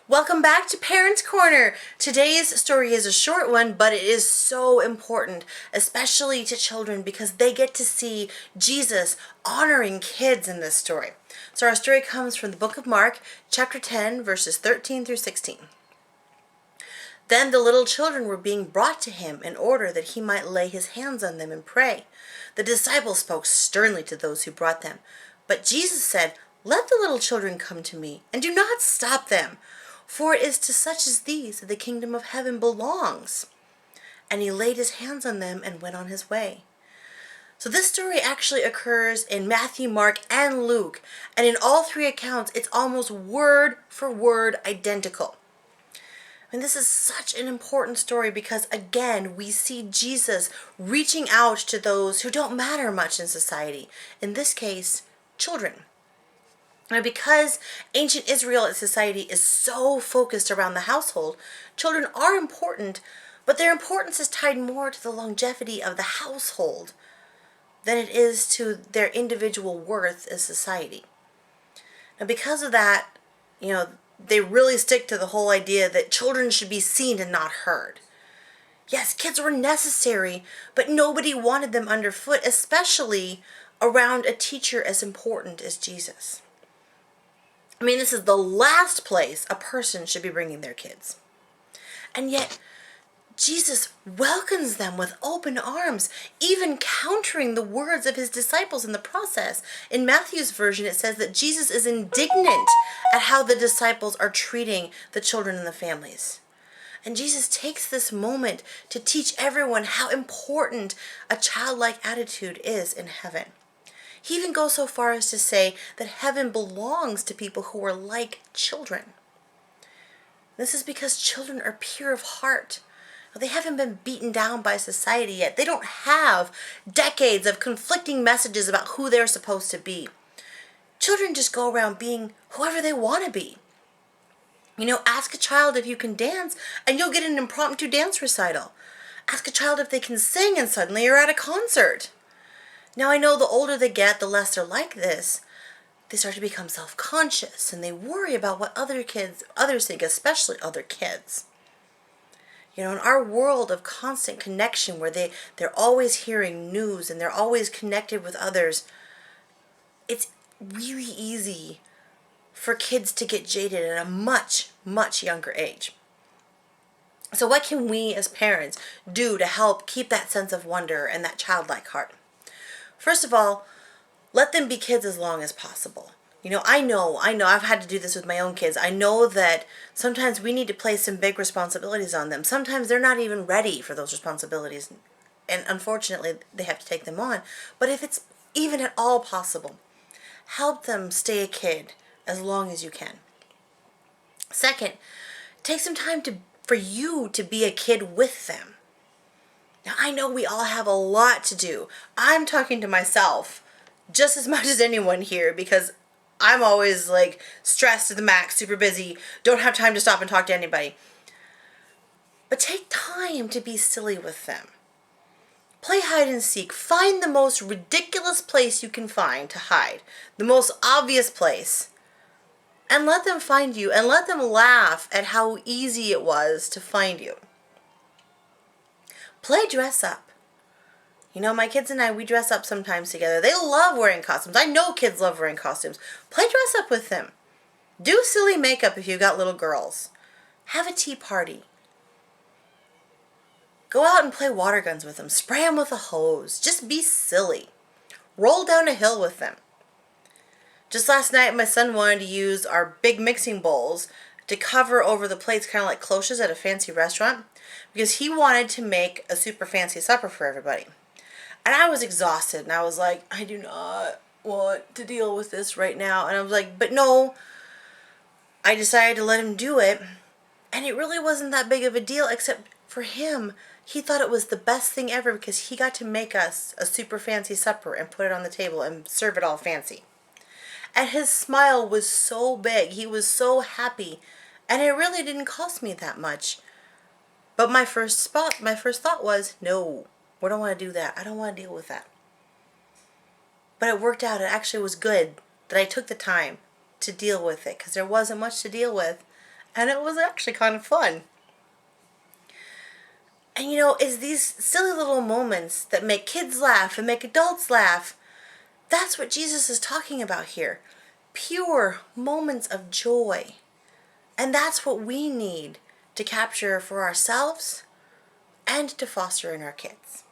Welcome back to Parents Corner. Today's story is a short one, but it is so important, especially to children, because they get to see Jesus honoring kids in this story. So our story comes from the book of Mark, chapter 10, verses 13 through 16. Then the little children were being brought to him in order that he might lay his hands on them and pray. The disciples spoke sternly to those who brought them. But Jesus said, "Let the little children come to me, and do not stop them, for it is to such as these that the kingdom of heaven belongs." And he laid his hands on them and went on his way. So this story actually occurs in Matthew, Mark, and Luke. And in all three accounts, it's almost word for word identical. And this is such an important story because, again, we see Jesus reaching out to those who don't matter much in society. In this case, children. And because ancient Israel society is so focused around the household, children are important, but their importance is tied more to the longevity of the household than it is to their individual worth as society. Now, because of that, they really stick to the whole idea that children should be seen and not heard. Yes, kids were necessary, but nobody wanted them underfoot, especially around a teacher as important as Jesus. This is the last place a person should be bringing their kids. And yet, Jesus welcomes them with open arms, even countering the words of his disciples in the process. In Matthew's version, it says that Jesus is indignant at how the disciples are treating the children and the families. And Jesus takes this moment to teach everyone how important a childlike attitude is in heaven. He even goes so far as to say that heaven belongs to people who are like children. This is because children are pure of heart. They haven't been beaten down by society yet. They don't have decades of conflicting messages about who they're supposed to be. Children just go around being whoever they want to be. Ask a child if you can dance, and you'll get an impromptu dance recital. Ask a child if they can sing, and suddenly you're at a concert. Now, I know the older they get, the less they're like this. They start to become self-conscious, and they worry about what others think, especially other kids. In our world of constant connection where they're always hearing news and they're always connected with others, it's really easy for kids to get jaded at a much, much younger age. So what can we as parents do to help keep that sense of wonder and that childlike heart? First of all, let them be kids as long as possible. I know, I've had to do this with my own kids. I know that sometimes we need to place some big responsibilities on them. Sometimes they're not even ready for those responsibilities, and unfortunately, they have to take them on. But if it's even at all possible, help them stay a kid as long as you can. Second, take some time for you to be a kid with them. Now, I know we all have a lot to do. I'm talking to myself just as much as anyone here because I'm always stressed to the max, super busy, don't have time to stop and talk to anybody. But take time to be silly with them. Play hide and seek. Find the most ridiculous place you can find to hide, the most obvious place, and let them find you and let them laugh at how easy it was to find you. Play dress up. My kids and I, we dress up sometimes together. They love wearing costumes. I know kids love wearing costumes. Play dress up with them. Do silly makeup if you've got little girls. Have a tea party. Go out and play water guns with them. Spray them with a hose. Just be silly. Roll down a hill with them. Just last night, my son wanted to use our big mixing bowls to cover over the plates, kind of like cloches at a fancy restaurant, because he wanted to make a super fancy supper for everybody. And I was exhausted, and I was like, I do not want to deal with this right now. And I was like, but no. I decided to let him do it, and it really wasn't that big of a deal, except for him. He thought it was the best thing ever because he got to make us a super fancy supper and put it on the table and serve it all fancy. And his smile was so big. He was so happy, and it really didn't cost me that much. But my first thought was, no. We don't want to do that. I don't want to deal with that. But it worked out. It actually was good that I took the time to deal with it because there wasn't much to deal with. And it was actually kind of fun. And it's these silly little moments that make kids laugh and make adults laugh. That's what Jesus is talking about here. Pure moments of joy. And that's what we need to capture for ourselves and to foster in our kids.